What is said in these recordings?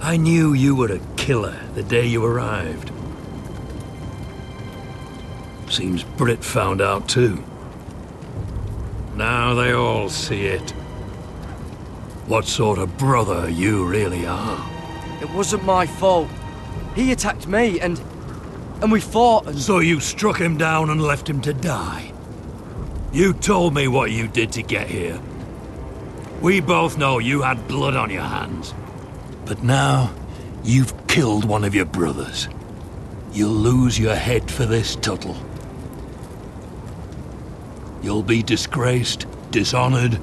I knew you were a killer the day you arrived. Seems Britt found out too. Now they all see it. What sort of brother you really are. It wasn't my fault. He attacked me and we fought and... So you struck him down and left him to die? You told me what you did to get here. We both know you had blood on your hands. But now, you've killed one of your brothers. You'll lose your head for this, Tuttle. You'll be disgraced, dishonored,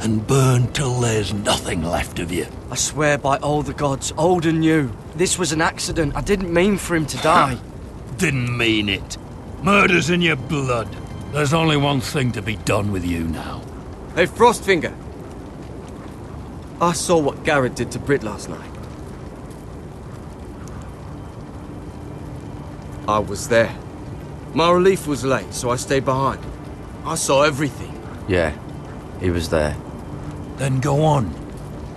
and burned till there's nothing left of you. I swear by all the gods, old and new, this was an accident. I didn't mean for him to die. Didn't mean it. Murder's in your blood. There's only one thing to be done with you now. Hey, Frostfinger. I saw what Garrett did to Britt last night. I was there. My relief was late, so I stayed behind. I saw everything. Yeah, he was there. Then go on.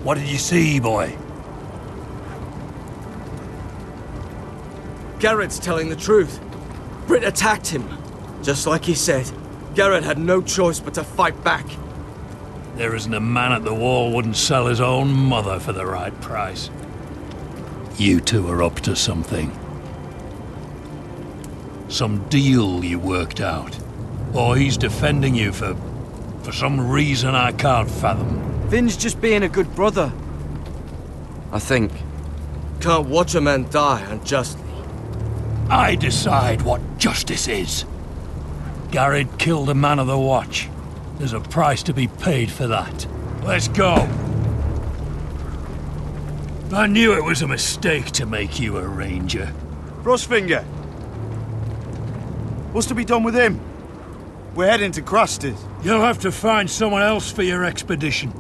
What did you see, boy? Garrett's telling the truth. Britt attacked him. Just like he said, Garrett had no choice but to fight back. There isn't a man at the wall wouldn't sell his own mother for the right price. You two are up to something. Some deal you worked out. Or he's defending you for some reason I can't fathom. Finn's just being a good brother. I think. Can't watch a man die unjustly. I decide what justice is. Garrett killed a man of the watch. There's a price to be paid for that. Let's go. I knew it was a mistake to make you a ranger. Frostfinger. What's to be done with him? We're heading to Cruster's. You'll have to find someone else for your expedition.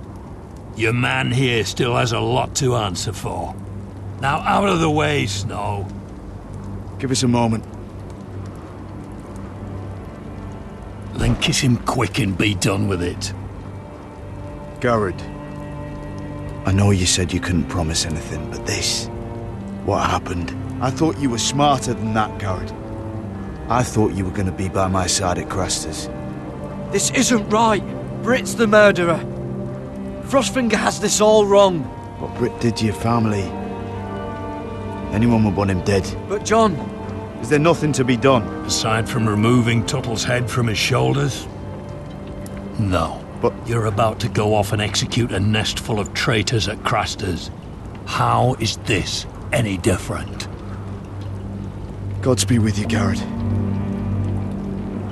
Your man here still has a lot to answer for. Now out of the way, Snow. Give us a moment. Then kiss him quick and be done with it. Garrett. I know you said you couldn't promise anything, but this... what happened? I thought you were smarter than that, Garrett. I thought you were going to be by my side at Cruster's. This isn't right. Britt's the murderer. Frostfinger has this all wrong. What Britt did to your family... anyone would want him dead. But John... Is there nothing to be done? Aside from removing Tuttle's head from his shoulders? No. But you're about to go off and execute a nest full of traitors at Craster's. How is this any different? Godspeed with you, Garrett.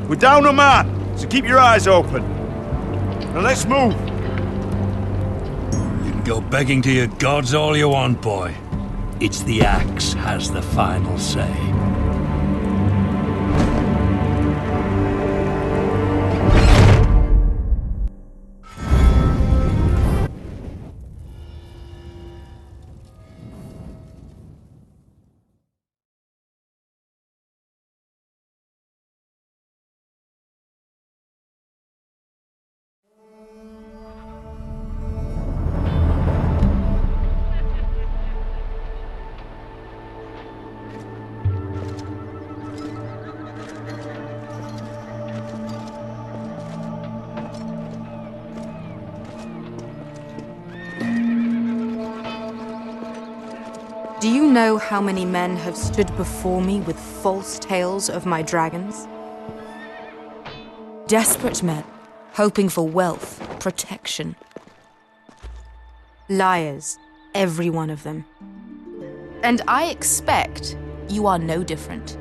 We're down a man, so keep your eyes open. Now let's move. You can go begging to your gods all you want, boy. It's the axe has the final say. Do you know how many men have stood before me with false tales of my dragons? Desperate men, hoping for wealth, protection. Liars, every one of them. And I expect you are no different.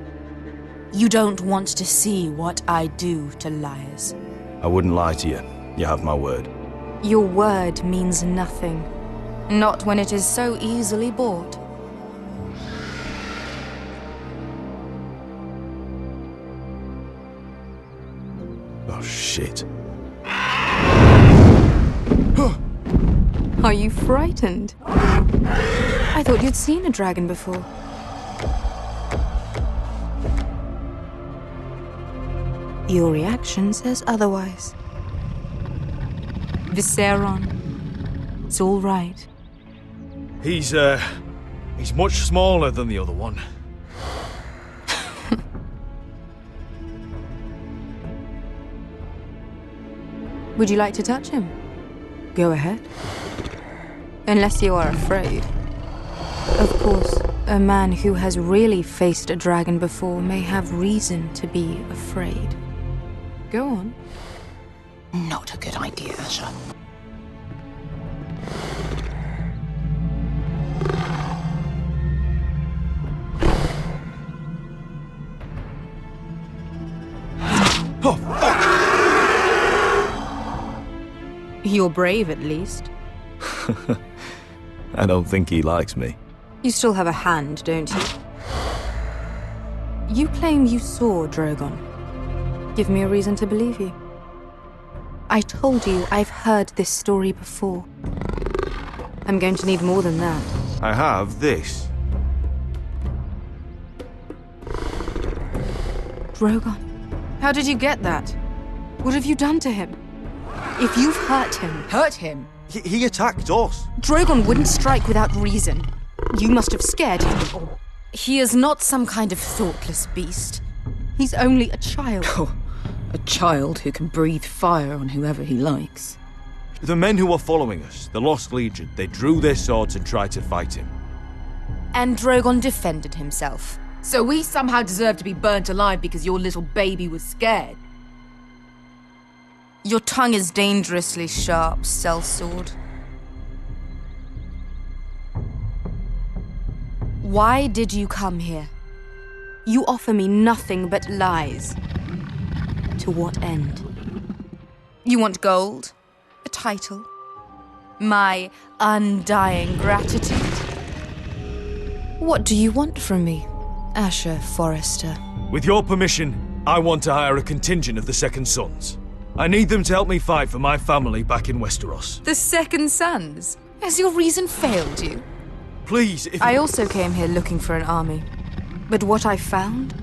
You don't want to see what I do to liars. I wouldn't lie to you. You have my word. Your word means nothing. Not when it is so easily bought. Oh, shit. Are you frightened? I thought you'd seen a dragon before. Your reaction says otherwise. Viseron. It's all right. He's He's much smaller than the other one. Would you like to touch him? Go ahead. Unless you are afraid. Of course, a man who has really faced a dragon before may have reason to be afraid. Go on. Not a good idea, Asher. Oh, fuck! You're brave, at least. I don't think he likes me. You still have a hand, don't you? You claim you saw Drogon. Give me a reason to believe you. I told you I've heard this story before. I'm going to need more than that. I have this. Drogon. How did you get that? What have you done to him? If you've hurt him... Hurt him? He attacked us. Drogon wouldn't strike without reason. You must have scared him. Or he is not some kind of thoughtless beast. He's only a child. Oh, a child who can breathe fire on whoever he likes. The men who were following us, the Lost Legion, they drew their swords and tried to fight him. And Drogon defended himself. So we somehow deserve to be burnt alive because your little baby was scared? Your tongue is dangerously sharp, sellsword. Why did you come here? You offer me nothing but lies. To what end? You want gold? A title? My undying gratitude? What do you want from me, Asher Forrester? With your permission, I want to hire a contingent of the Second Sons. I need them to help me fight for my family back in Westeros. The Second Sons? Has your reason failed you? Please, if I also came here looking for an army. But what I found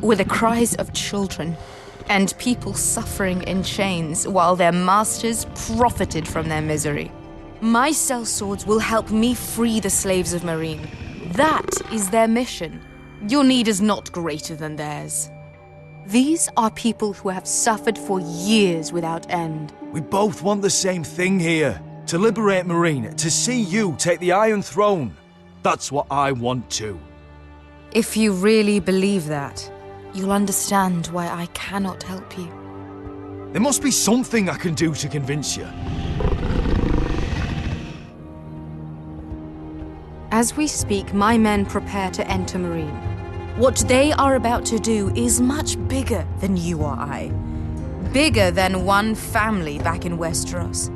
were the cries of children and people suffering in chains while their masters profited from their misery. My sellswords will help me free the slaves of Meereen. That is their mission. Your need is not greater than theirs. These are people who have suffered for years without end. we both want the same thing here. To liberate Meereen, to see you take the Iron Throne. That's what I want too. If you really believe that, you'll understand why I cannot help you. There must be something I can do to convince you. As we speak, my men prepare to enter Meereen. What they are about to do is much bigger than you or I. Bigger than one family back in Westeros.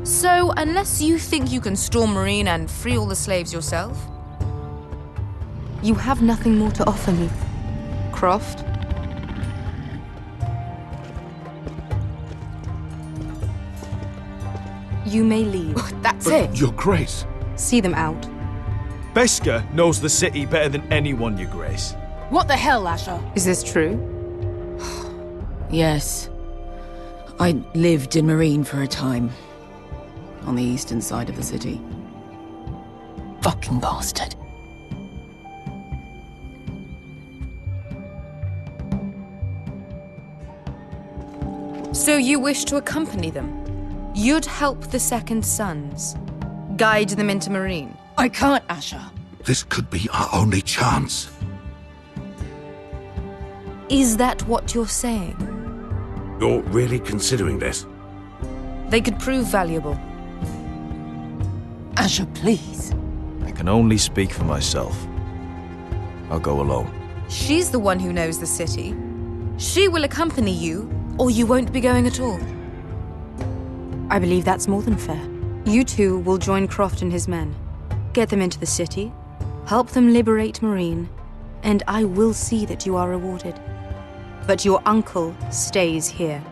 So, unless you think you can storm Meereen and free all the slaves yourself, you have nothing more to offer me, Croft. You may leave. That's it. Your Grace. See them out. Beskar knows the city better than anyone, Your Grace. What the hell, Asher? Is this true? Yes. I lived in Meereen for a time. On the eastern side of the city. Fucking bastard. So you wish to accompany them? You'd help the Second Sons? Guide them into Meereen? I can't, Asher. This could be our only chance. Is that what you're saying? You're really considering this? They could prove valuable. Asher, please. I can only speak for myself. I'll go alone. She's the one who knows the city. She will accompany you, or you won't be going at all. I believe that's more than fair. You two will join Croft and his men. Get them into the city, help them liberate Meereen, and I will see that you are rewarded. But your uncle stays here.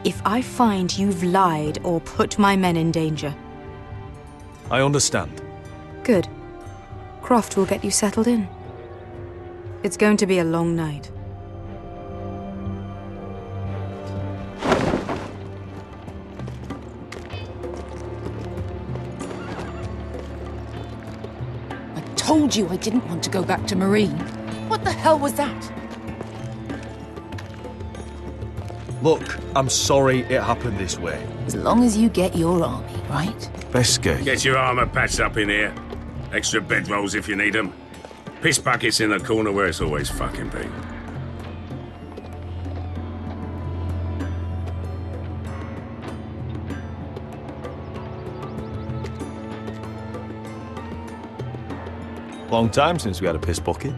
If I find you've lied or put my men in danger... I understand. Good. Croft will get you settled in. It's going to be a long night. told you I didn't want to go back to Marine. What the hell was that? Look, I'm sorry it happened this way. As long as you get your army, right? Beskay. Get your armor patched up in here. Extra bedrolls if you need them. Piss buckets in the corner where it's always fucking been. Long time since we had a piss bucket.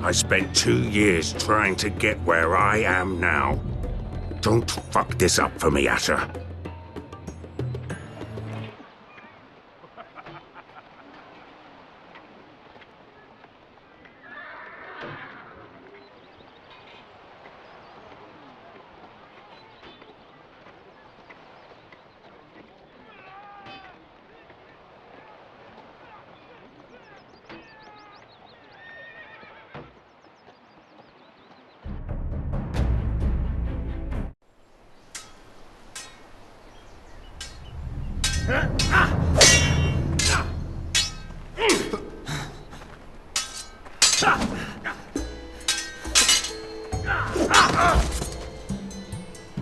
I spent 2 years trying to get where I am now. Don't fuck this up for me, Asher.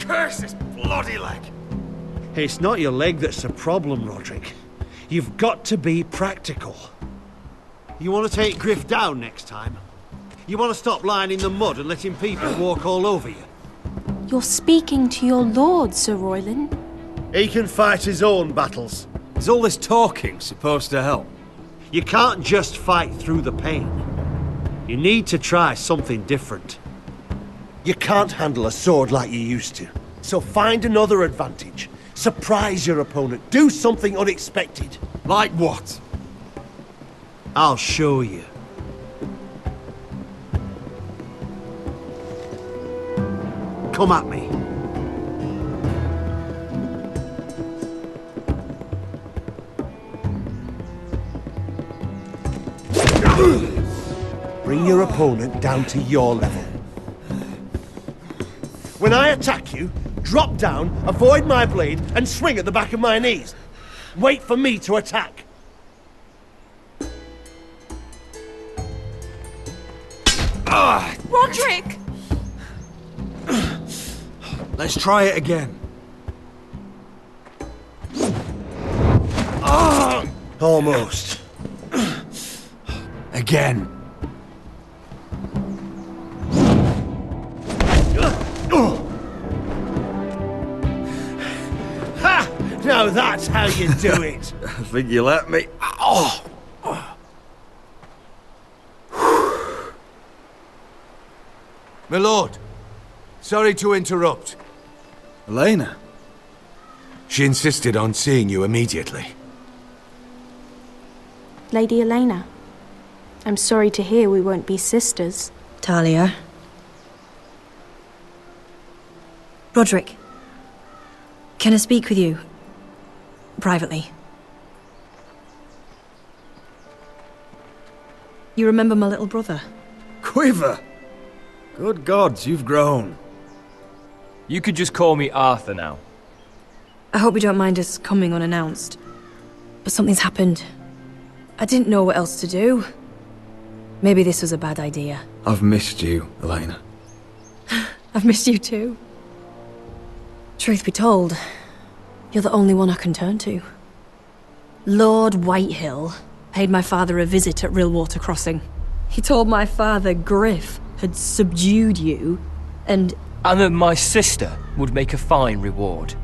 Curse this bloody leg! It's not your leg that's the problem, Roderick. You've got to be practical. You want to take Griff down next time? You want to stop lying in the mud and letting people walk all over you? You're speaking to your lord, Sir Royland. He can fight his own battles. Is all this talking supposed to help? You can't just fight through the pain. You need to try something different. You can't handle a sword like you used to. So find another advantage. Surprise your opponent. Do something unexpected. Like what? I'll show you. Come at me. Bring your opponent down to your level. When I attack you, drop down, avoid my blade, and swing at the back of my knees. Wait for me to attack. Roderick! Let's try it again. Almost. Again. Ha! Now that's how you do it. I think you let me. Oh! My lord, sorry to interrupt. Elena? She insisted on seeing you immediately. Lady Elena, I'm sorry to hear we won't be sisters. Talia. Roderick, can I speak with you? Privately. You remember my little brother? Quiver! Good gods, you've grown. You could just call me Arthur now. I hope you don't mind us coming unannounced. But something's happened. I didn't know what else to do. Maybe this was a bad idea. I've missed you, Elena. I've missed you too. Truth be told, you're the only one I can turn to. Lord Whitehill paid my father a visit at Rillwater Crossing. He told my father Griff had subdued you, and that my sister would make a fine reward.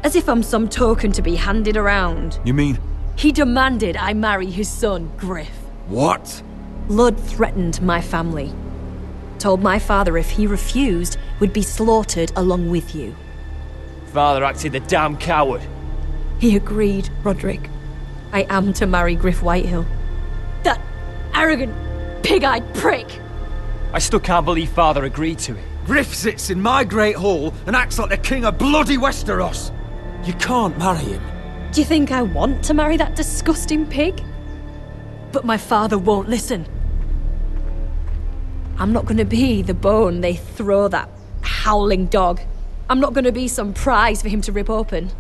as if I'm some token to be handed around. You mean? He demanded I marry his son, Griff. What? Lud threatened my family. Told my father if he refused, we'd be slaughtered along with you. Father acted the damn coward. He agreed, Roderick. I am to marry Griff Whitehill. That arrogant, pig-eyed prick! I still can't believe Father agreed to it. Griff sits in my great hall and acts like the king of bloody Westeros. You can't marry him. Do you think I want to marry that disgusting pig? But my father won't listen. I'm not gonna be the bone they throw that howling dog. I'm not gonna be some prize for him to rip open.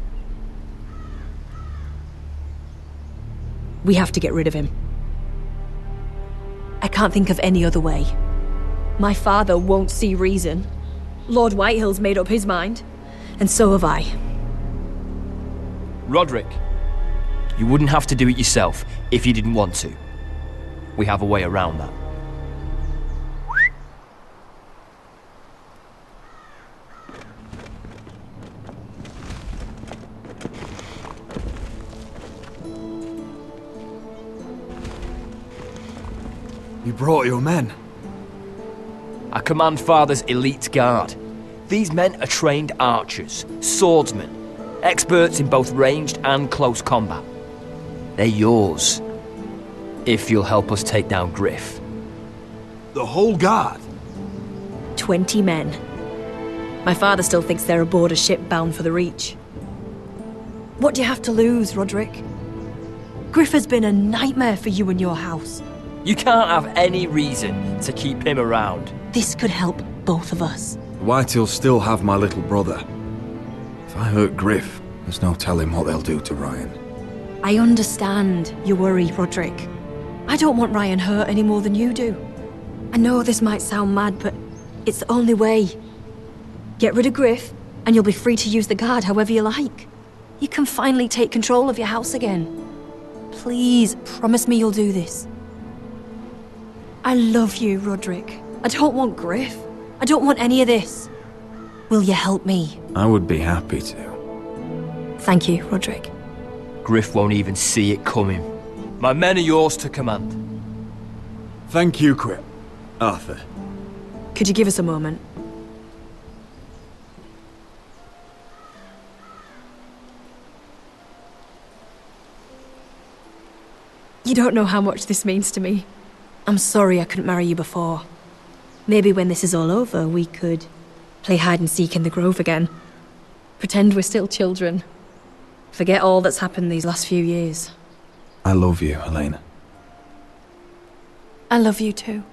We have to get rid of him. I can't think of any other way. My father won't see reason. Lord Whitehill's made up his mind, and so have I. Roderick, you wouldn't have to do it yourself if you didn't want to. We have a way around that. You brought your men. I command Father's elite guard. These men are trained archers, swordsmen, experts in both ranged and close combat. They're yours, if you'll help us take down Griff. The whole guard? 20 men. My father still thinks they're aboard a ship bound for the Reach. What do you have to lose, Roderick? Griff has been a nightmare for you and your house. You can't have any reason to keep him around. This could help both of us. Whitehill'll still have my little brother. If I hurt Griff, there's no telling what they'll do to Ryan. I understand your worry, Roderick. I don't want Ryan hurt any more than you do. I know this might sound mad, but it's the only way. Get rid of Griff, and you'll be free to use the guard however you like. You can finally take control of your house again. Please, promise me you'll do this. I love you, Roderick. I don't want Griff. I don't want any of this. Will you help me? I would be happy to. Thank you, Roderick. Griff won't even see it coming. My men are yours to command. Thank you, Quip. Arthur. Could you give us a moment? You don't know how much this means to me. I'm sorry I couldn't marry you before. Maybe when this is all over, we could play hide and seek in the grove again. Pretend we're still children. Forget all that's happened these last few years. I love you, Elena. I love you too.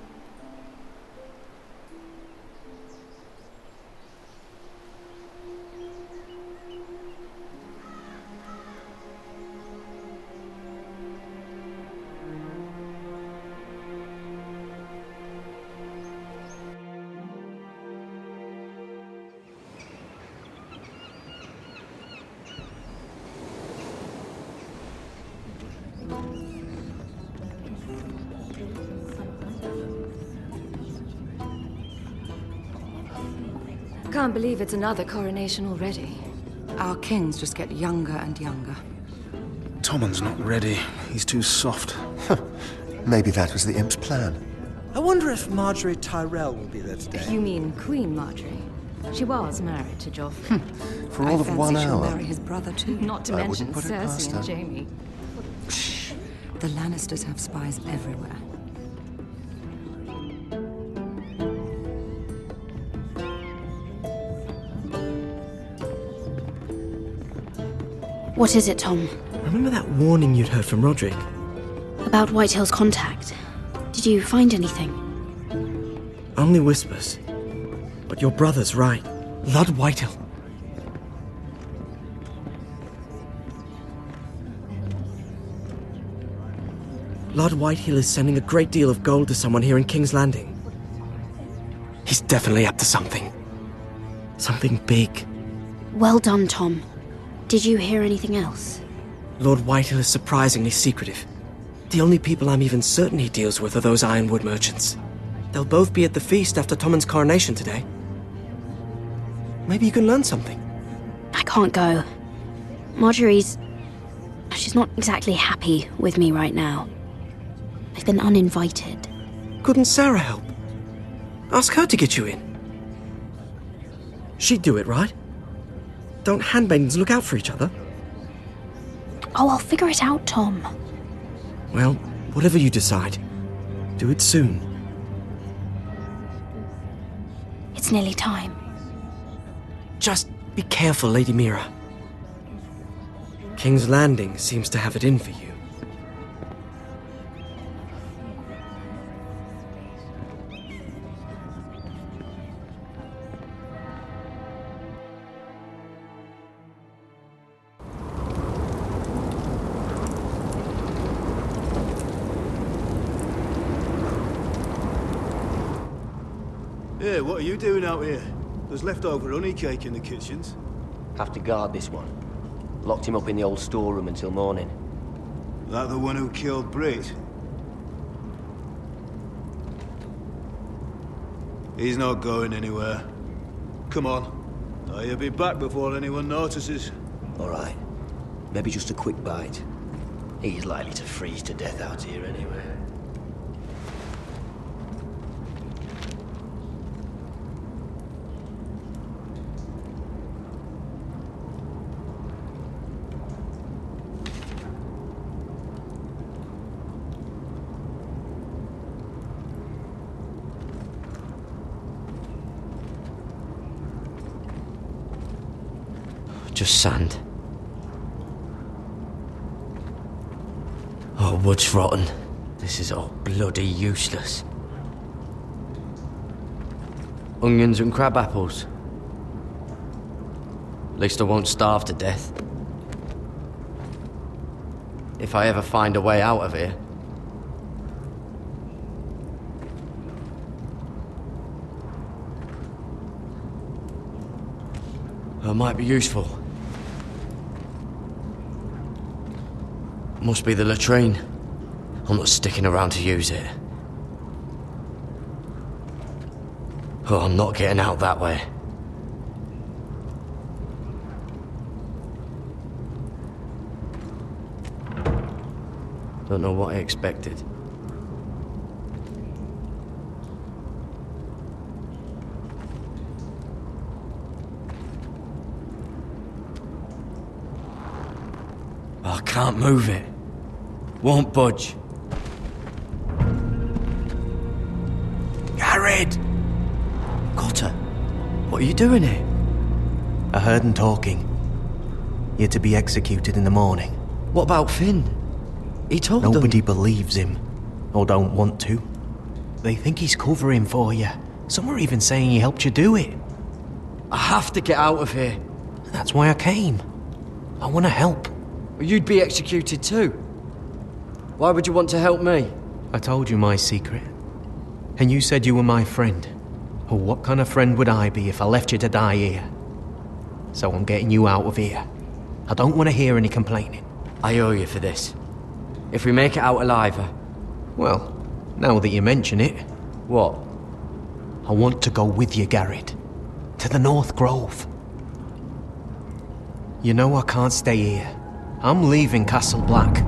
Can't believe it's another coronation already. Our kings just get younger and younger. Tommen's not ready. He's too soft. Maybe that was the imp's plan. I wonder if Marjorie Tyrell will be there today. You mean Queen Marjorie? She was married to Joffrey. For all of 1 she'll hour. marry his brother too. Not to I mention wouldn't put it past Cersei and her. Jaime. Shh. The Lannisters have spies everywhere. What is it, Tom? Remember that warning you'd heard from Roderick? About Whitehill's contact. Did you find anything? Only whispers. But your brother's right. Lord Whitehill. Lord Whitehill is sending a great deal of gold to someone here in King's Landing. He's definitely up to something. Something big. Well done, Tom. Did you hear anything else? Lord Whitehill is surprisingly secretive. The only people I'm even certain he deals with are those ironwood merchants. They'll both be at the feast after Tommen's coronation today. Maybe you can learn something. I can't go. Marjorie's... she's not exactly happy with me right now. I've been uninvited. Couldn't Sarah help? Ask her to get you in. She'd do it, right? Don't handmaidens look out for each other? Oh, I'll figure it out, Tom. Well, whatever you decide, do it soon. It's nearly time. Just be careful, Lady Mira. King's Landing seems to have it in for you. Yeah, what are you doing out here? There's leftover honey cake in the kitchens. Have to guard this one. Locked him up in the old storeroom until morning. That the one who killed Brit? He's not going anywhere. Come on. He'll be back before anyone notices. Alright. Maybe just a quick bite. He's likely to freeze to death out here anyway. Just sand. Oh, wood's rotten. This is all bloody useless. Onions and crab apples. At least I won't starve to death. If I ever find a way out of here. It might be useful. Must be the latrine. I'm not sticking around to use it. Oh, I'm not getting out that way. Don't know what I expected. I can't move it. Won't budge. Garrett! Cotter, what are you doing here? I heard him talking. You're to be executed in the morning. What about Finn? He told them. Nobody believes him, or don't want to. They think he's covering for you. Some are even saying he helped you do it. I have to get out of here. That's why I came. I want to help. You'd be executed too. Why would you want to help me? I told you my secret. And you said you were my friend. Oh, what kind of friend would I be if I left you to die here? So I'm getting you out of here. I don't want to hear any complaining. I owe you for this. If we make it out alive... Well, now that you mention it... What? I want to go with you, Garrett. To the North Grove. You know I can't stay here. I'm leaving Castle Black.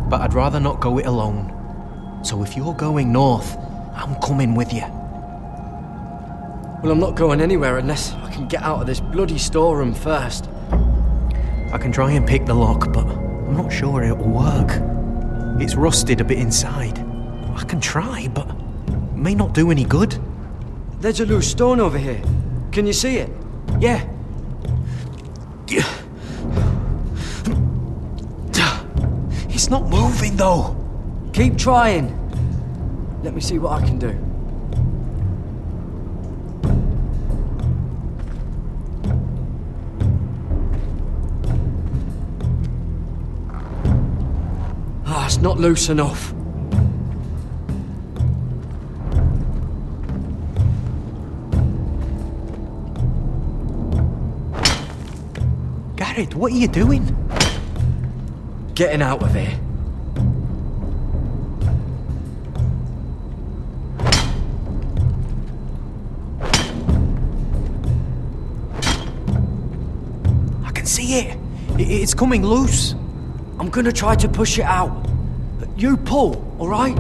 But I'd rather not go it alone. So if you're going north, I'm coming with you. Well, I'm not going anywhere unless I can get out of this bloody storeroom first. I can try and pick the lock, but I'm not sure it'll work. It's rusted a bit inside. I can try, but it may not do any good. There's a loose stone over here. Can you see it? Yeah. It's not moving, though. Keep trying. Let me see what I can do. Ah, it's not loose enough. Garrett, what are you doing? Getting out of here. I can see it. It's coming loose. I'm gonna try to push it out. You pull, all right?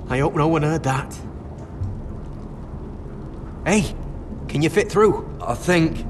I hope no one heard that. Hey, can you fit through? I think.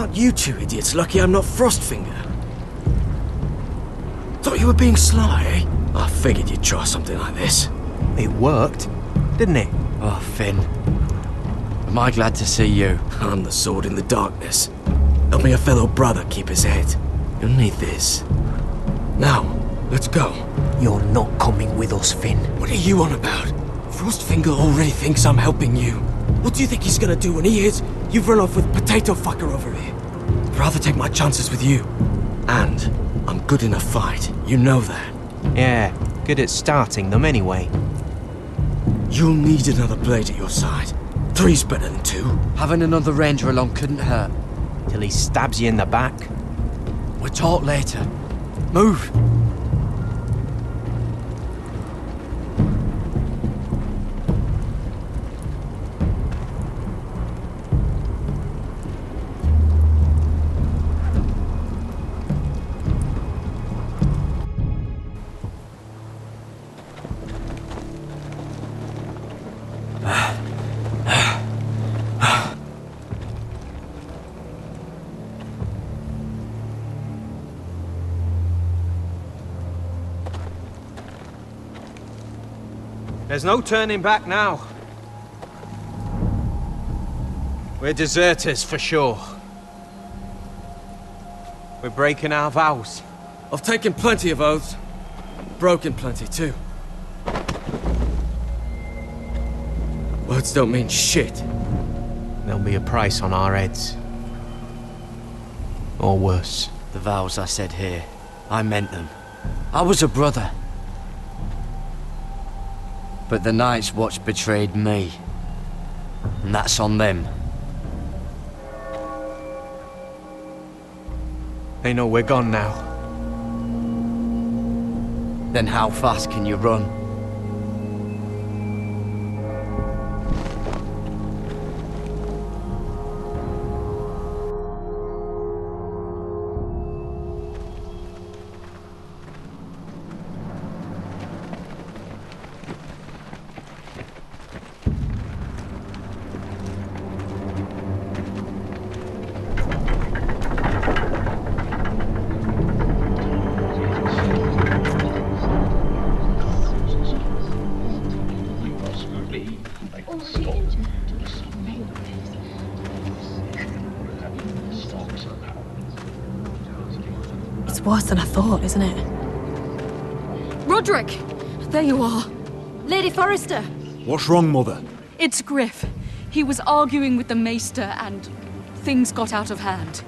Aren't you two idiots lucky I'm not Frostfinger? Thought you were being sly, eh? I figured you'd try something like this. It worked, didn't it? Oh, Finn. Am I glad to see you? I'm the sword in the darkness. Helping a fellow brother keep his head. You'll need this. Now, let's go. You're not coming with us, Finn. What are you on about? Frostfinger already thinks I'm helping you. What do you think he's gonna do when he hears you've run off with Potato Fucker over here? I'd rather take my chances with you. And I'm good in a fight. You know that. Yeah, good at starting them anyway. You'll need another blade at your side. 3's better than 2. Having another ranger along couldn't hurt. Till he stabs you in the back. We'll talk later. Move! There's no turning back now. We're deserters for sure. We're breaking our vows. I've taken plenty of oaths. Broken plenty too. Words don't mean shit. There'll be a price on our heads. Or worse. The vows I said here, I meant them. I was a brother. But the Night's Watch betrayed me. And that's on them. They know we're gone now. Then how fast can you run? It's worse than I thought, isn't it? Roderick! There you are. Lady Forrester! What's wrong, Mother? It's Griff. He was arguing with the Maester and things got out of hand.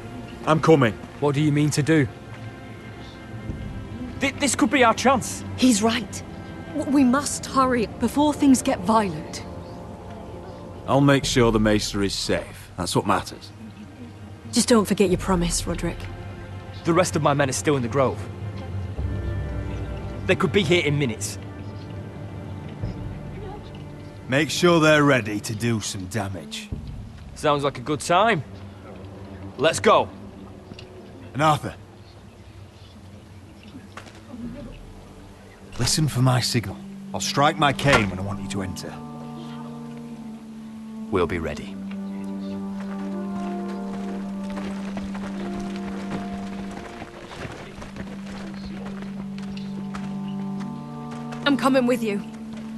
I'm coming. What do you mean to do? This could be our chance. He's right. We must hurry before things get violent. I'll make sure the Maester is safe. That's what matters. Just don't forget your promise, Roderick. The rest of my men are still in the grove. They could be here in minutes. Make sure they're ready to do some damage. Sounds like a good time. Let's go. And Arthur, listen for my signal. I'll strike my cane when I want you to enter. We'll be ready. I'm coming with you.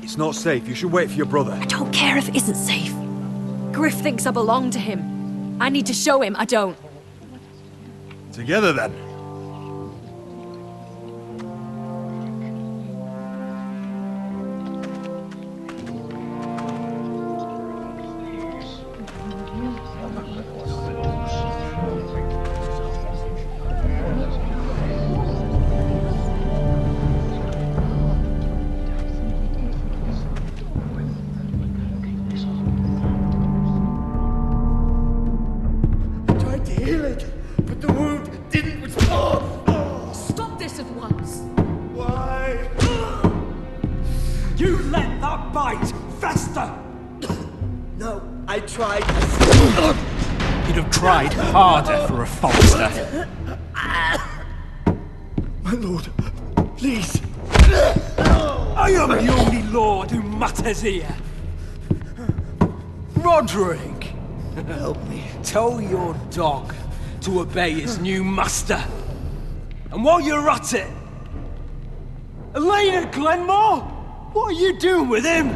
It's not safe. You should wait for your brother. I don't care if it isn't safe. Griff thinks I belong to him. I need to show him I don't. Together, then. Harder for a Falster. My lord, please. I am the only lord who matters here. Roderick! Help me. Tell your dog to obey his new master. And while you're at it, Elena Glenmore, what are you doing with him?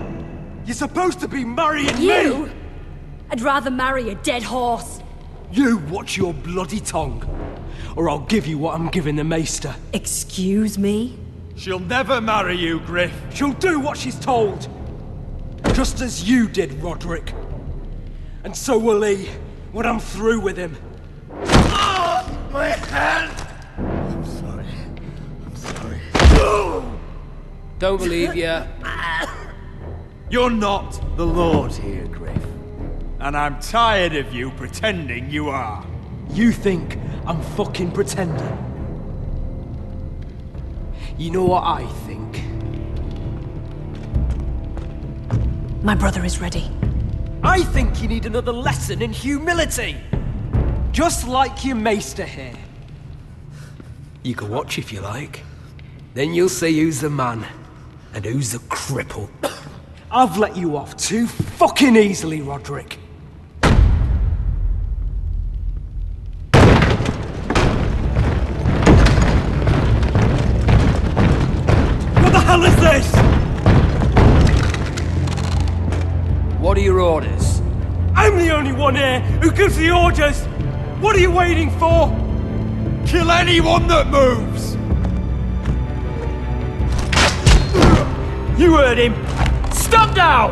You're supposed to be marrying You? me. I'd rather marry a dead horse. You watch your bloody tongue, or I'll give you what I'm giving the Maester. Excuse me? She'll never marry you, Griff. She'll do what she's told. Just as you did, Roderick. And so will he, when I'm through with him. Oh, my hand! I'm sorry. I'm sorry. Don't believe you. You're not the Lord here, Griff. And I'm tired of you pretending you are. You think I'm fucking pretending? You know what I think? My brother is ready. I think you need another lesson in humility. Just like your maester here. You can watch if you like. Then you'll see who's the man and who's the cripple. I've let you off too fucking easily, Roderick. What the hell is this? What are your orders? I'm the only one here who gives the orders! What are you waiting for? Kill anyone that moves! You heard him! Stop now!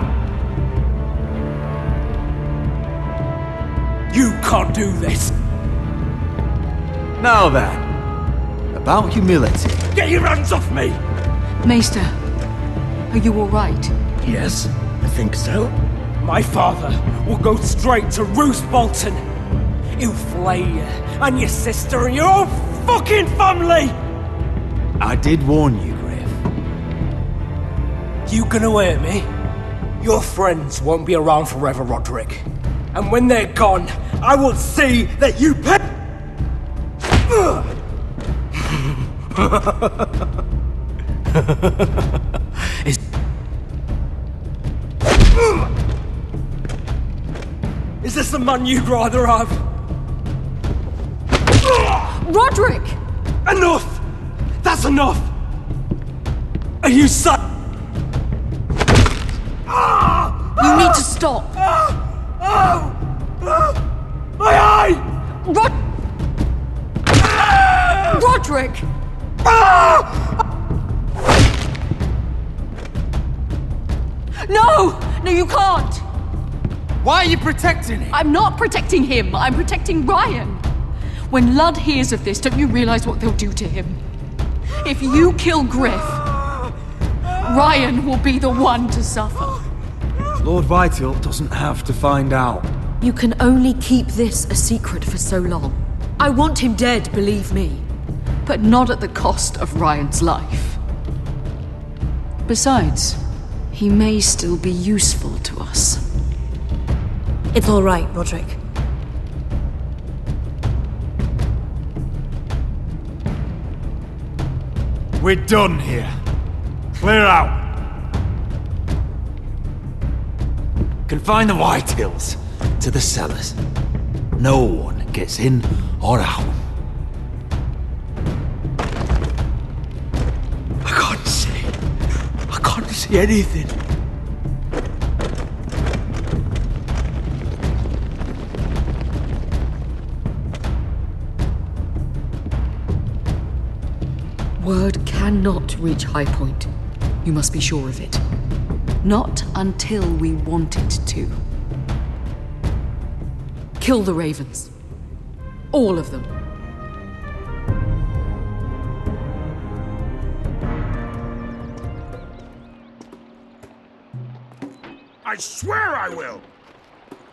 You can't do this! Now then, about humility. Get your hands off me! Maester, are you alright? Yes, I think so. My father will go straight to Roose Bolton. He'll flay you, and your sister, and your whole fucking family! I did warn you, Griff. You gonna hurt me? Your friends won't be around forever, Roderick. And when they're gone, I will see that you pay. Is this the man you'd rather have? Roderick! Enough! That's enough! Are you son? You need to stop! My eye! Roderick! No! No, you can't! Why are you protecting him? I'm not protecting him. I'm protecting Ryan. When Ludd hears of this, don't you realize what they'll do to him? If you kill Griff, Ryan will be the one to suffer. Lord Whitehill doesn't have to find out. You can only keep this a secret for so long. I want him dead, believe me. But not at the cost of Ryan's life. Besides, he may still be useful to us. It's all right, Roderick. We're done here. Clear out. Confine the Whitehills to the cellars. No one gets in or out. I can't see anything. Word cannot reach High Point. You must be sure of it. Not until we want it to. Kill the ravens. All of them. I swear I will!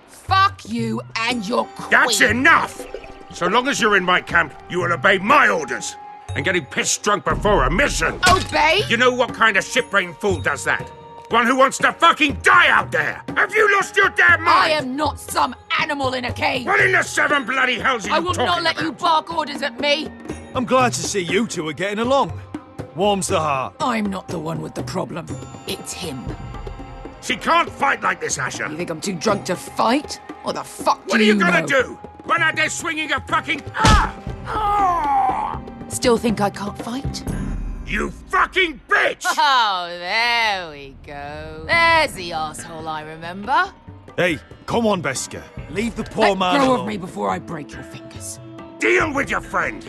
Fuck you and your queen. That's enough! So long as you're in my camp, you will obey my orders. And getting pissed drunk before a mission. Obey? You know what kind of shit-brained fool does that? One who wants to fucking die out there! Have you lost your damn mind? I am not some animal in a cage. What in the seven bloody hells are you I will talking not let about? you bark orders at me. I'm glad to see you two are getting along. Warms the heart. I'm not the one with the problem. It's him. She can't fight like this, Asher. You think I'm too drunk to fight? What the fuck What are you gonna do? When are they swinging a fucking... Still think I can't fight? You fucking bitch! Oh, there we go. There's the asshole I remember. Hey, come on, Beskar. Leave the poor man Let go alone. of me before I break your fingers. Deal with your friend.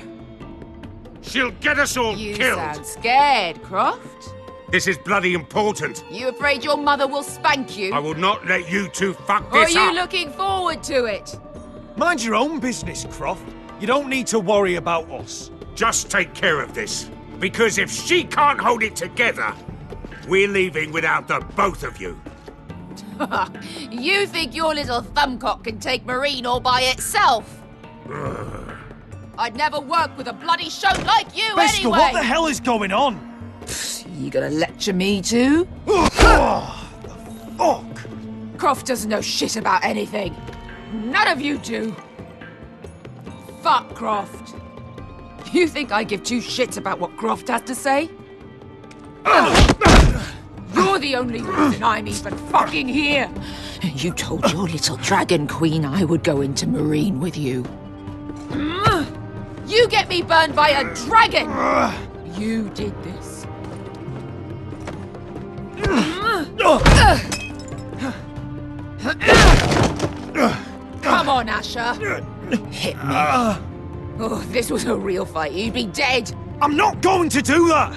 She'll get us all You killed. sound scared, Croft. This is bloody important. You afraid your mother will spank you? I will not let you two fuck Or are this you up. looking forward to it? Mind your own business, Croft. You don't need to worry about us. Just take care of this. Because if she can't hold it together, we're leaving without the both of you. You think your little thumbcock can take Marine all by itself? I'd never work with a bloody shote like you Beskar, anyway! what the hell is going on? You gonna lecture me too? Fuck! Croft doesn't know shit about anything. None of you do. Fuck Croft. You think I give two shits about what Croft has to say? You're the only reason I'm even fucking here. You told your little dragon queen I would go into Marine with you. You get me burned by a dragon! You did this. Come on, Asher. Hit me. Oh, if this was a real fight, you'd be dead. I'm not going to do that!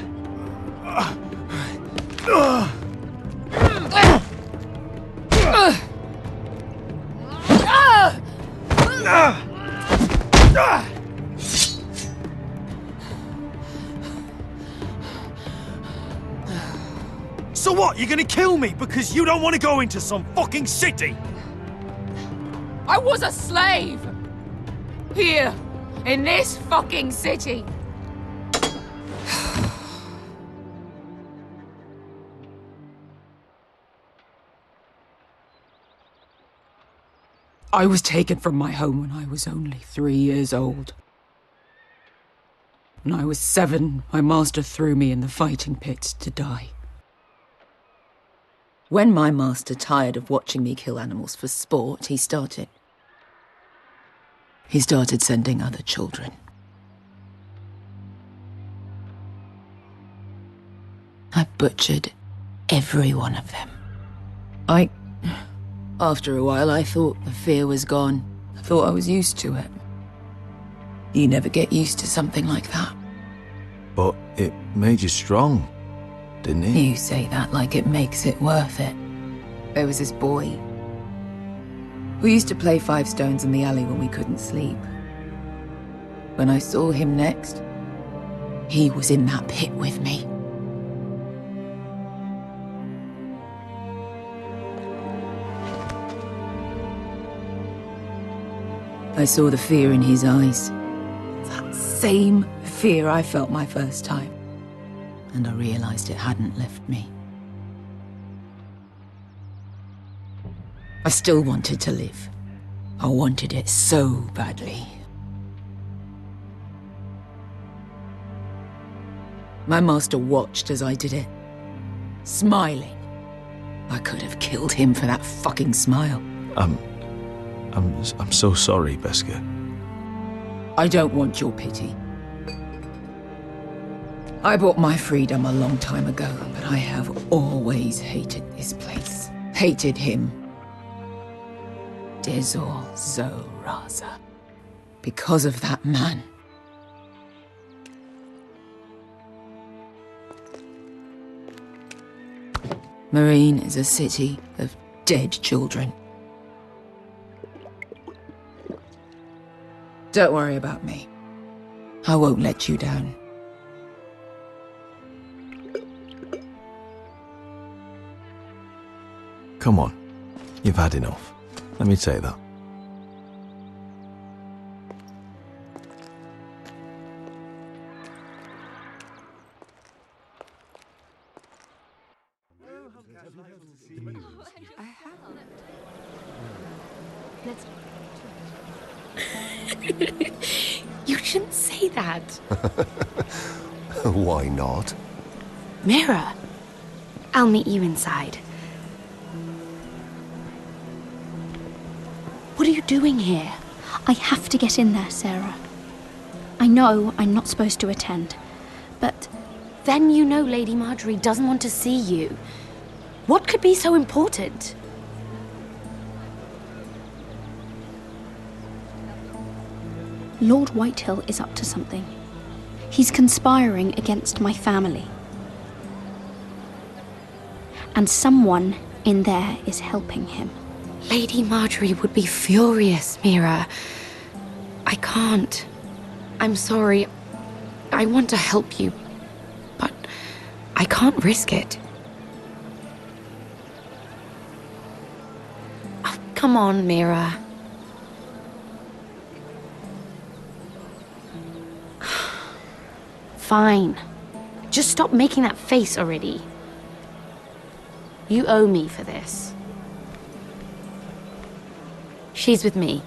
So what, you're gonna kill me because you don't want to go into some fucking city? I was a slave! Here, in this fucking city. I was taken from my home when I was only 3 years old. When I was 7, my master threw me in the fighting pit to die. When my master tired of watching me kill animals for sport, he started sending other children. I butchered every one of them. After a while, I thought the fear was gone. I thought I was used to it. You never get used to something like that. But it made you strong, didn't it? You say that like it makes it worth it. There was this boy. We used to play 5 stones in the alley when we couldn't sleep. When I saw him next, he was in that pit with me. I saw the fear in his eyes. That same fear I felt my first time. And I realized it hadn't left me. I still wanted to live. I wanted it so badly. My master watched as I did it, smiling. I could have killed him for that fucking smile. I'm so sorry, Beskar. I don't want your pity. I bought my freedom a long time ago, but I have always hated this place. Hated him. Dezor Zoraza. Because of that man. Marine is a city of dead children. Don't worry about me. I won't let you down. Come on. You've had enough. Let me take that. You shouldn't say that. Why not? Mira, I'll meet you inside. What are you doing here? I have to get in there, Sarah. I know I'm not supposed to attend, but Then you know Lady Marjorie doesn't want to see you. What could be so important? Lord Whitehill is up to something. He's conspiring against my family. And someone in there is helping him. Lady Marjorie would be furious, Mira. I can't. I'm sorry. I want to help you, but I can't risk it. Oh, come on, Mira. Fine. Just stop making that face already. You owe me for this. She's with me.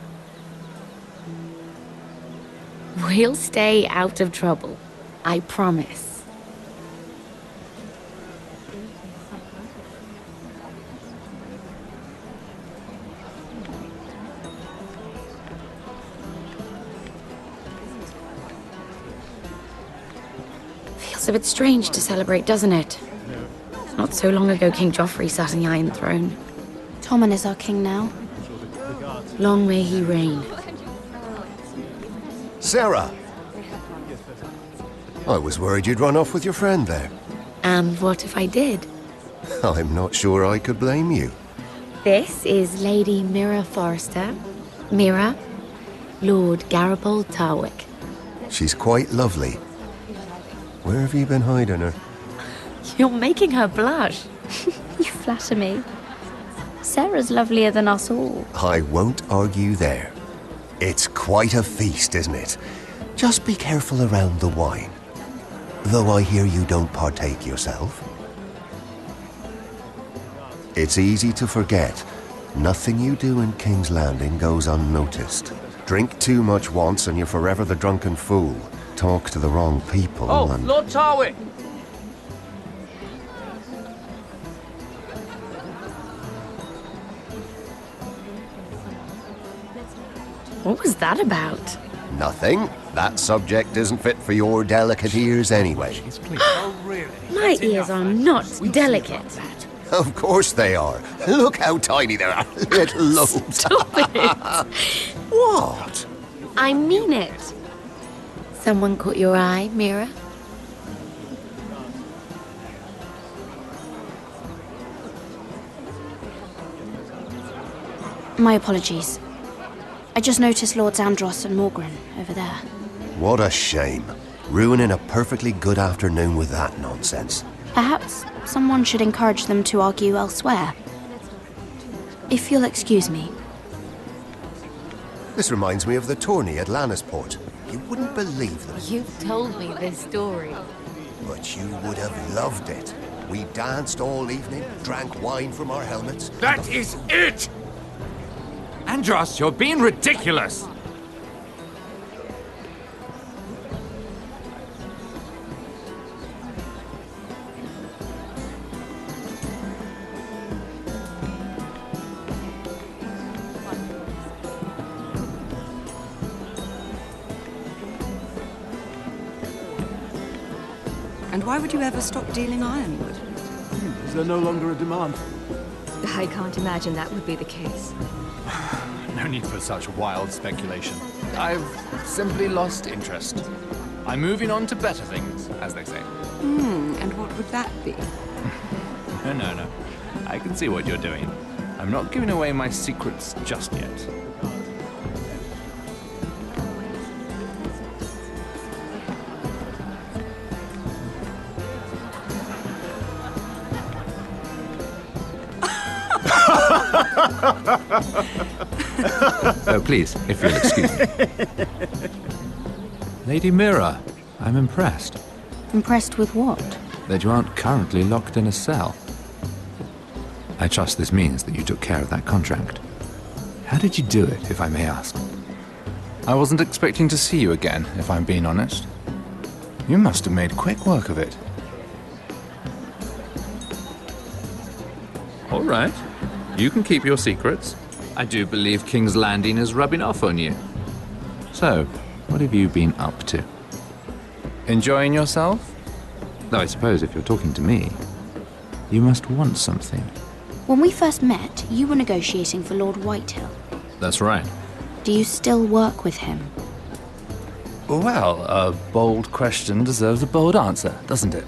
We'll stay out of trouble. I promise. Feels a bit strange to celebrate, doesn't it? Not so long ago King Joffrey sat on the Iron Throne. Tommen is our king now. Long may he reign. Sarah! I was worried you'd run off with your friend there. And what if I did? I'm not sure I could blame you. This is Lady Mira Forrester. Mira, Lord Garibaldi Tarwick. She's quite lovely. Where have you been hiding her? You're making her blush. You flatter me. Sarah's lovelier than us all. I won't argue there. It's quite a feast, isn't it? Just be careful around the wine. Though I hear you don't partake yourself. It's easy to forget. Nothing you do in King's Landing goes unnoticed. Drink too much once and you're forever the drunken fool. Talk to the wrong people and... Lord Tarwick! What was that about? Nothing. That subject isn't fit for your delicate ears anyway. My ears are not delicate. Of course they are. Look how tiny they are. Little lobes. Stop it. What? I mean it. Someone caught your eye, Mira? My apologies. I just noticed Lords Andros and Morgren over there. What a shame. Ruining a perfectly good afternoon with that nonsense. Perhaps someone should encourage them to argue elsewhere. If you'll excuse me. This reminds me of the tourney at Lannisport. You wouldn't believe them. You've told me this story. But you would have loved it. We danced all evening, drank wine from our helmets. That is it! Andros, you're being ridiculous! And why would you ever stop dealing ironwood? Is there no longer a demand? I can't imagine that would be the case. No need for such wild speculation. I've simply lost interest. I'm moving on to better things, as they say. And what would that be? No. I can see what you're doing. I'm not giving away my secrets just yet. Oh, please, if you'll excuse me. Lady Mira, I'm impressed Impressed with what? that you aren't currently locked in a cell. I trust this means that you took care of that contract. How did you do it, if I may ask? I wasn't expecting to see you again, if I'm being honest. You must have made quick work of it. All right. You can keep your secrets. I do believe King's Landing is rubbing off on you. So, what have you been up to? Enjoying yourself? Though I suppose if you're talking to me, you must want something. When we first met, you were negotiating for Lord Whitehill. That's right. Do you still work with him? Well, a bold question deserves a bold answer, doesn't it?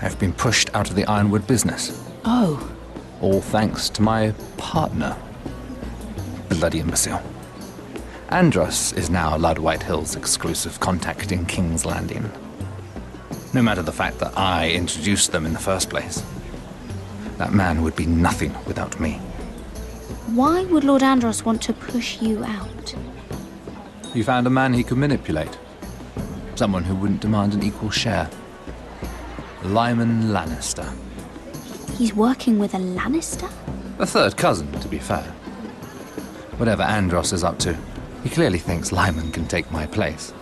I've been pushed out of the ironwood business. Oh. All thanks to my partner. Bloody imbecile. Andros is now Lord Whitehill's exclusive contact in King's Landing. No matter the fact that I introduced them in the first place. That man would be nothing without me. Why would Lord Andros want to push you out? You found a man he could manipulate. Someone who wouldn't demand an equal share. Lyman Lannister. He's working with a Lannister? A third cousin, to be fair. Whatever Andros is up to, he clearly thinks Lyman can take my place.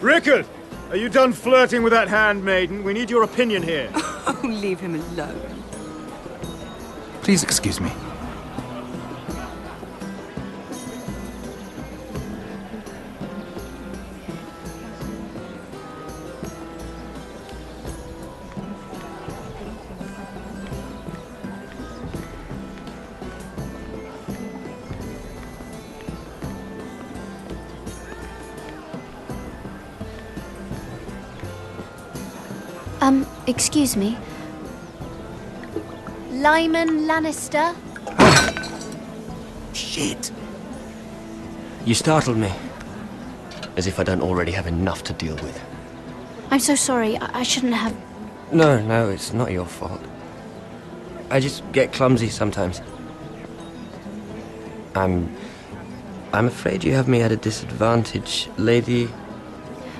Rickard! Are you done flirting with that handmaiden? We need your opinion here. Oh, leave him alone. Please excuse me. Excuse me. Lyman Lannister? Shit. You startled me. As if I don't already have enough to deal with. I'm so sorry. I shouldn't have... No, it's not your fault. I just get clumsy sometimes. I'm afraid you have me at a disadvantage, Lady...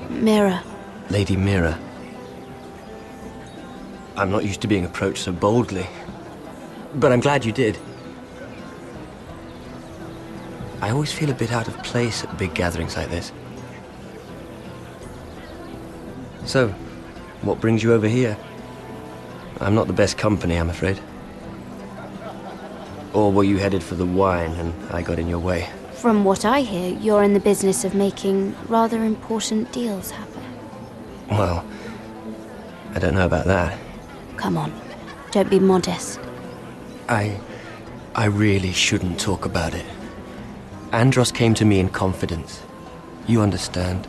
Mira. Lady Mira. I'm not used to being approached so boldly. But I'm glad you did. I always feel a bit out of place at big gatherings like this. So, what brings you over here? I'm not the best company, I'm afraid. Or were you headed for the wine and I got in your way? From what I hear, you're in the business of making rather important deals happen. Well, I don't know about that. Come on, don't be modest. I really shouldn't talk about it. Andros came to me in confidence. You understand.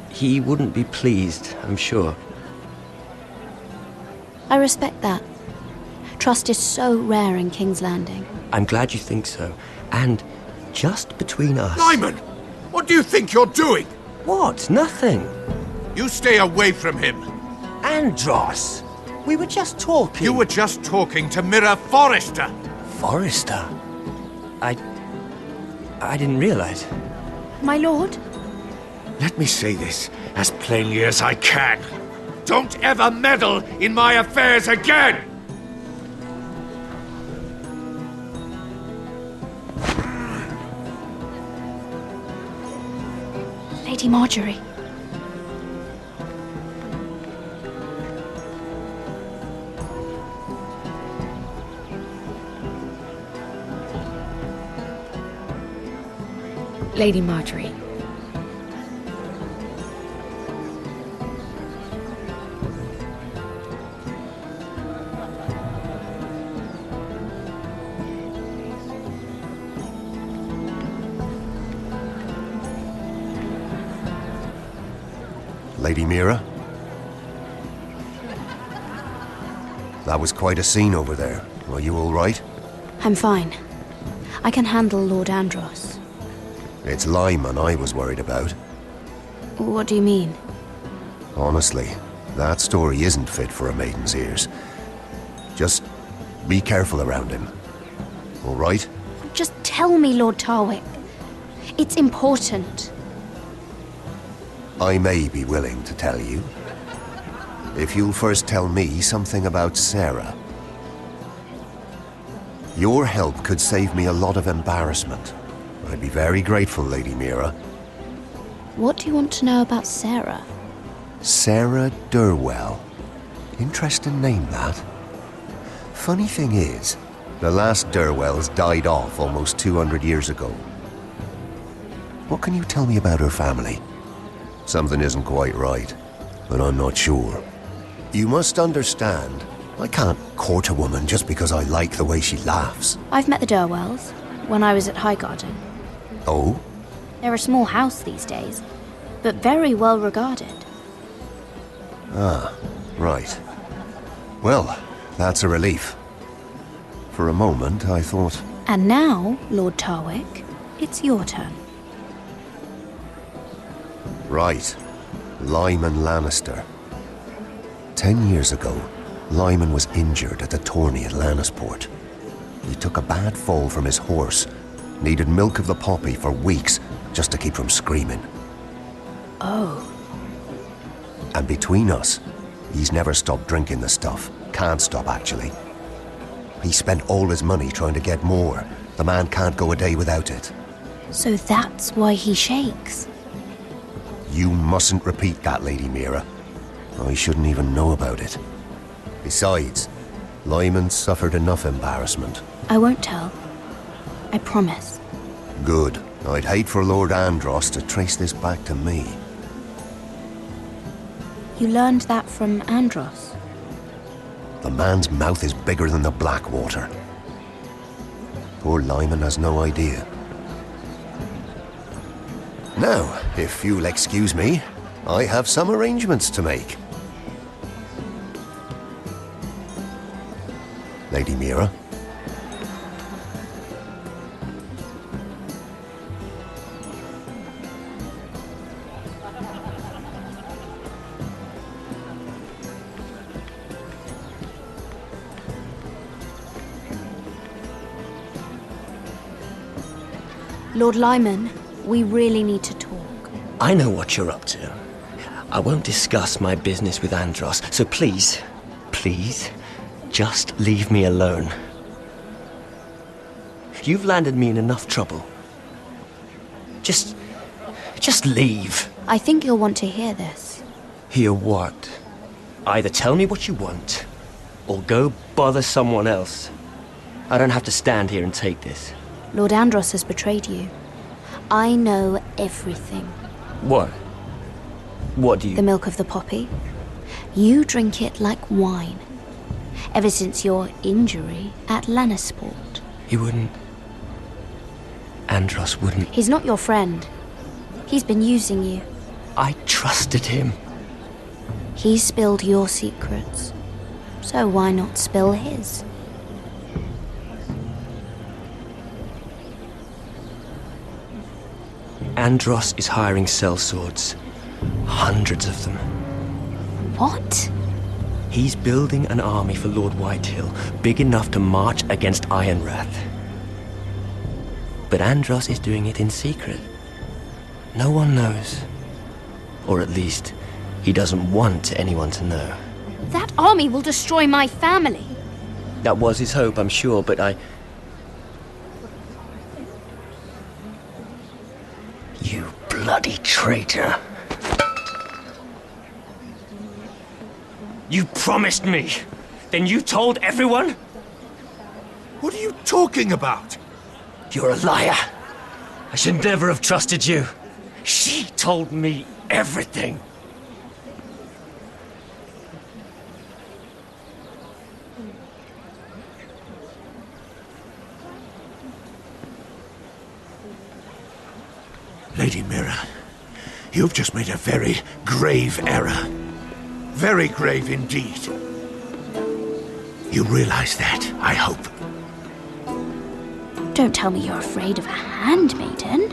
He wouldn't be pleased, I'm sure. I respect that. Trust is so rare in King's Landing. I'm glad you think so. And just between us... Lyman! What do you think you're doing? What? Nothing. You stay away from him. Andros! We were just talking. You were just talking to Mira Forrester. Forrester? I didn't realize. My lord? Let me say this as plainly as I can. Don't ever meddle in my affairs again! Lady Marjorie. Lady Marjorie. Lady Mira? That was quite a scene over there. Are you all right? I'm fine. I can handle Lord Andros. It's Lyman I was worried about. What do you mean? Honestly, that story isn't fit for a maiden's ears. Just be careful around him. All right? Just tell me, Lord Tarwick. It's important. I may be willing to tell you. If you'll first tell me something about Sarah. Your help could save me a lot of embarrassment. I'd be very grateful, Lady Mira. What do you want to know about Sarah? Sarah Durwell. Interesting name, that. Funny thing is, The last Durwells died off almost 200 years ago. What can you tell me about her family? Something isn't quite right, but I'm not sure. You must understand, I can't court a woman just because I like the way she laughs. I've met the Durwells when I was at Highgarden. Oh? They're a small house these days, but very well regarded. Ah, right. Well, that's a relief. For a moment, I thought... And now, Lord Tarwick, it's your turn. Right. Lyman Lannister. 10 years ago, Lyman was injured at the tourney at Lannisport. He took a bad fall from his horse, needed milk of the poppy for weeks just to keep from screaming. Oh. And between us, he's never stopped drinking the stuff. Can't stop, actually. He spent all his money trying to get more. The man can't go a day without it. So that's why he shakes. You mustn't repeat that, Lady Mira. I shouldn't even know about it. Besides, Lyman suffered enough embarrassment. I won't tell. I promise. Good. I'd hate for Lord Andros to trace this back to me. You learned that from Andros? The man's mouth is bigger than the Blackwater. Poor Lyman has no idea. Now, if you'll excuse me, I have some arrangements to make. Lady Mira? Lord Lyman, we really need to talk. I know what you're up to. I won't discuss my business with Andros, so please, just leave me alone. You've landed me in enough trouble. Just leave. I think you'll want to hear this. Hear what? Either tell me what you want, or go bother someone else. I don't have to stand here and take this. Lord Andros has betrayed you. I know everything. What? What do you... The milk of the poppy. You drink it like wine. Ever since your injury at Lannisport. He wouldn't... Andros wouldn't... He's not your friend. He's been using you. I trusted him. He spilled your secrets. So why not spill his? Andros is hiring sellswords. Hundreds of them. What? He's building an army for Lord Whitehill, big enough to march against Ironrath. But Andros is doing it in secret. No one knows. Or at least, he doesn't want anyone to know. That army will destroy my family. That was his hope, I'm sure, but You bloody traitor. You promised me. Then you told everyone? What are you talking about? You're a liar. I should never have trusted you. She told me everything. Lady Mira, you've just made a very grave error. Very grave indeed. You realize that, I hope. Don't tell me you're afraid of a handmaiden.